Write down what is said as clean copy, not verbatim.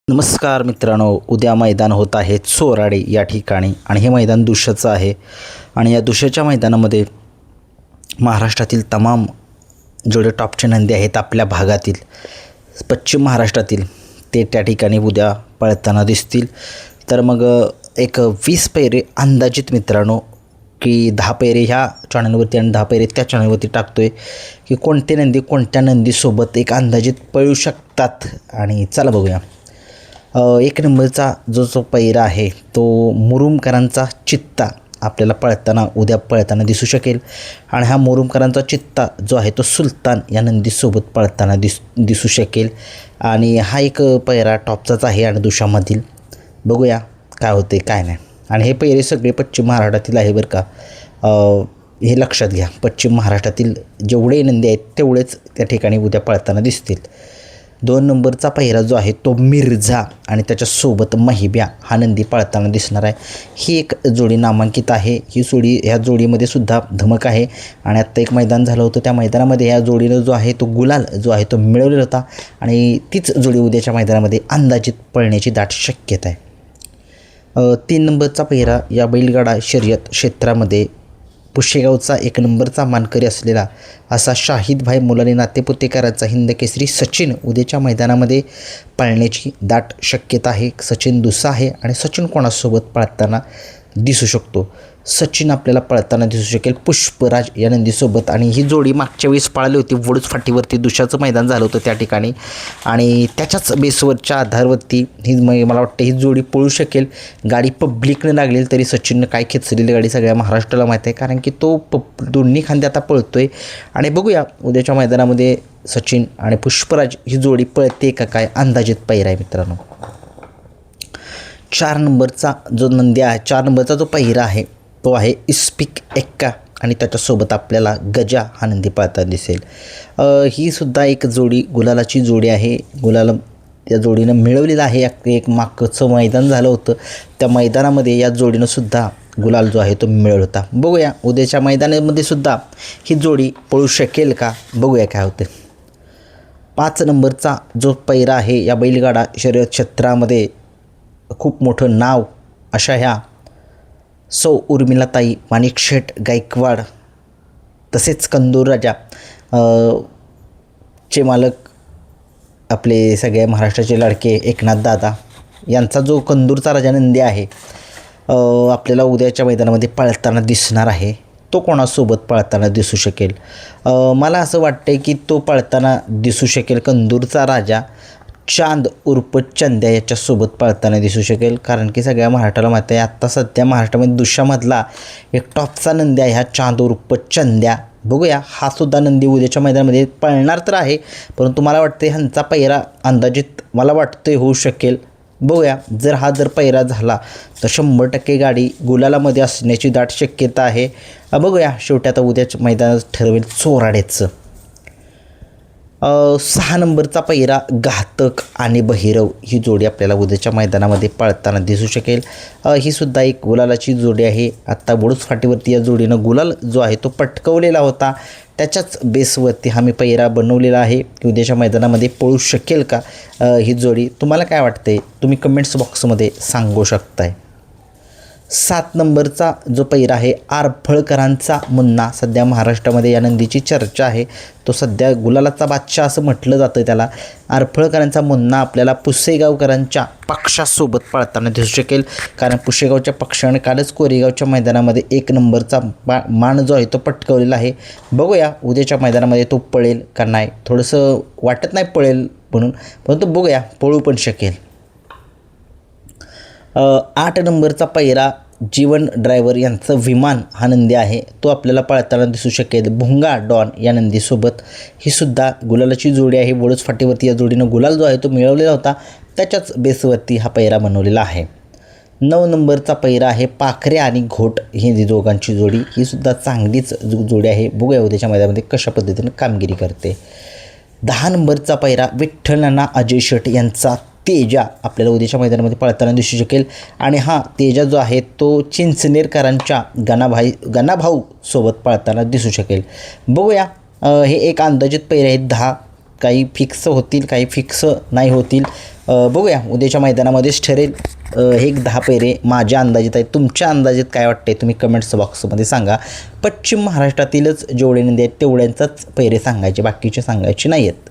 नमस्कार मित्रांनो, उद्या मैदान होत आहे चोराडे या ठिकाणी आणि हे मैदान दुशाचं आहे. आणि या दुशाच्या मैदानामध्ये महाराष्ट्रातील तमाम जेवढे टॉपचे नंदी आहेत आपल्या भागातील, पश्चिम महाराष्ट्रातील, ते त्या ठिकाणी उद्या पळताना दिसतील. तर मग एक 20 पैरे अंदाजित मित्रांनो, की 10 पैरे ह्या चॅनलवरती आणि 10 पैरे त्या चॅनलवरती टाकतो आहे, की कोणते नंदी कोणत्या नंदीसोबत एक अंदाजित पळू शकतात. आणि चला बघूया. एक नंबरचा जो पैरा आहे तो मुरुमकरांचा चित्ता आपल्याला उद्या पळताना दिसू शकेल. आणि हा मुरुमकरांचा चित्ता जो आहे तो सुलतान या नंदीसोबत पळताना दिसू शकेल. आणि हा एक पैरा टॉपचाच आहे आणि दुशामधील. बघूया काय होते काय नाही. आणि हे पैरे सगळे पश्चिम महाराष्ट्रातील आहे बरं का, हे लक्षात घ्या. पश्चिम महाराष्ट्रातील जेवढे नंदी आहेत तेवढेच त्या ठिकाणी उद्या पळताना दिसतील. 2 नंबरचा पहिरा जो आहे तो मिर्झा आणि त्याच्यासोबत महिब्या हा नंदी पळताना दिसणार आहे. ही एक जोडी नामांकित आहे. ह्या जोडीमध्ये सुद्धा धमक आहे. आणि आत्ता एक मैदान झालं होतं, त्या मैदानामध्ये ह्या जोडीनं जो आहे तो गुलाल जो आहे तो मिळवलेला होता. आणि तीच जोडी उद्याच्या मैदानामध्ये अंदाजित पळण्याची दाट शक्यता आहे. 3 नंबरचा पहिरा या बैलगाडा शर्यत क्षेत्रामध्ये पुशेगावचा 1 नंबरचा मानकरी असलेला असा शाहिदभाई मुलानी नातेपुतेकरांचा हिंदकेसरी सचिन उद्याच्या मैदानामध्ये पळण्याची दाट शक्यता आहे. सचिन दुसरा आहे आणि सचिन कोणासोबत पळताना दिसू शकतो? सचिन आपल्याला पळताना दिसू शकेल पुष्पराज या नंदीसोबत. आणि ही जोडी मागच्या वेळेस पळाली होती वडूज फाटीवरती, दुशाचं मैदान झालं होतं त्या ठिकाणी. आणि त्याच्याच बेसवरच्या आधारवरती मला वाटतं ही जोडी पळू शकेल. गाडी पब्लिकनं लागलेली तरी सचिननं काय खेचलेली गाडी सगळ्या महाराष्ट्राला माहीत आहे, कारण की तो दोन्ही खांदे आता पळतो आहे. आणि बघूया उद्याच्या मैदानामध्ये सचिन आणि पुष्पराज ही जोडी पळते का काय, अंदाजित पैरा आहे मित्रांनो. 4 नंबरचा जो नंदी आहे, 4 नंबरचा जो पहिरा आहे तो आहे इस्पिक एक्का आणि त्याच्यासोबत आपल्याला गजा हा नंदी पळताना दिसेल. ही सुद्धा एक जोडी गुलालाची जोडी आहे. गुलाल त्या जोडीनं मिळवलेलं आहे. एक मागचं मैदान झालं होतं, त्या मैदानामध्ये या जोडीनं सुद्धा गुलाल जो आहे तो मिळवला होता. बघूया उद्याच्या मैदानामध्ये सुद्धा ही जोडी पळू शकेल का, बघूया काय होते. 5 नंबरचा जो पैरा आहे या बैलगाडा शर्यत क्षेत्रामध्ये खूप मोठं नाव अशा ह्या सौ उर्मिलाताई माणिकशेठ गायकवाड तसेच कंदूर राजा चे मालक आपले सगळ्या महाराष्ट्राचे लाडके एकनाथ दादा यांचा जो कंदूरचा राजा नंदी आहे आपल्याला उद्याच्या मैदानामध्ये पळताना दिसणार आहे. तो कोणासोबत पळताना दिसू शकेल? मला असं वाटतं की तो पळताना दिसू शकेल कंदूरचा राजा चांद उर्फ चंद्या याच्यासोबत पळताना दिसू शकेल. कारण की सगळ्या महाराष्ट्राला माहीत आहे आत्ता सध्या महाराष्ट्रामध्ये दुशामधला एक टॉपचा नंदी आहे हा चांद उर्फ चंद्या. बघूया हा सुद्धा नंदी उद्याच्या मैदानामध्ये पळणार तर आहे, परंतु मला वाटते ह्यांचा पैरा अंदाजित मला वाटतं होऊ शकेल. बघूया जर पैरा झाला तर 100% गाडी गुलालामध्ये असण्याची दाट शक्यता आहे. बघूया शेवटी आता उद्याच्या मैदानात ठरवेल चोराड्याचं. 6 नंबरचा पैरा घातक आणि बहिरव ही जोडी आपल्याला उद्याच्या मैदानामध्ये पळताना दिसू शकेल. ही सुद्धा एक गुलालाची जोडी आहे. आत्ता वडूज फाटीवरती या जोडीनं गुलाल जो आहे तो पटकवलेला होता, त्याच्याच बेसवरती हा मी पैरा बनवलेला आहे. उद्याच्या मैदानामध्ये पळू शकेल का ही जोडी? तुम्हाला काय वाटते तुम्ही कमेंट्स बॉक्समध्ये सांगू शकताय. 7 नंबरचा जो पैरा आहे आरफळकरांचा मुन्ना. सध्या महाराष्ट्रामध्ये या नंदीची चर्चा आहे. तो सध्या गुलालाचा बादशाह असं म्हटलं जातं त्याला. आरफळकरांचा मुन्ना आपल्याला पुसेगावकरांच्या पक्षासोबत पळताना दिसू शकेल. कारण पुसेगावच्या पक्षाने कालच कोरेगावच्या मैदानामध्ये 1 नंबरचा मान जो आहे तो पटकवलेला आहे. बघूया उद्याच्या मैदानामध्ये तो पळेल का नाही. थोडंसं वाटत नाही पळेल म्हणून, परंतु बघूया पळू पण शकेल. 8 नंबरचा पैरा जीवन ड्रायव्हर यांचं विमान हा नंदी आहे, तो आपल्याला पळताना दिसू शकेल भुंगा डॉन या नंदीसोबत. ही सुद्धा गुलालाची जोडी आहे. वडूज फाटीवरती या जोडीनं गुलाल जो आहे तो मिळवलेला होता, त्याच्याच बेसवरती हा पैरा बनवलेला आहे. 9 नंबरचा पैरा आहे पाखरे आणि घोट ही दोघांची जोडी. ही सुद्धा चांगलीच जोडी आहे. बघूया उद्याच्या मैदानामध्ये कशा पद्धतीने कामगिरी करते. 10 नंबरचा पैरा विठ्ठलनाना अजय शेट यांचा तेजा आपल्याला उद्याच्या मैदानामध्ये पळताना दिसू शकेल. आणि हा तेजा जो आहे तो चिंचनेरकरांच्या गणाभाऊ सोबत पळताना दिसू शकेल. बघूया हे एक अंदाजित पैरे आहेत 10. काही फिक्स होतील काही फिक्स नाही होतील. बघूया उद्याच्या मैदानामध्येच ठरेल. हे 10 पैरे माझ्या अंदाजित आहेत. तुमच्या अंदाजित काय वाटते तुम्ही कमेंट्स बॉक्समध्ये सांगा. पश्चिम महाराष्ट्रातीलच जेवढे नंदी आहेत तेवढ्यांचाच पैरे सांगायचे, बाकीचे सांगायचे नाही आहेत.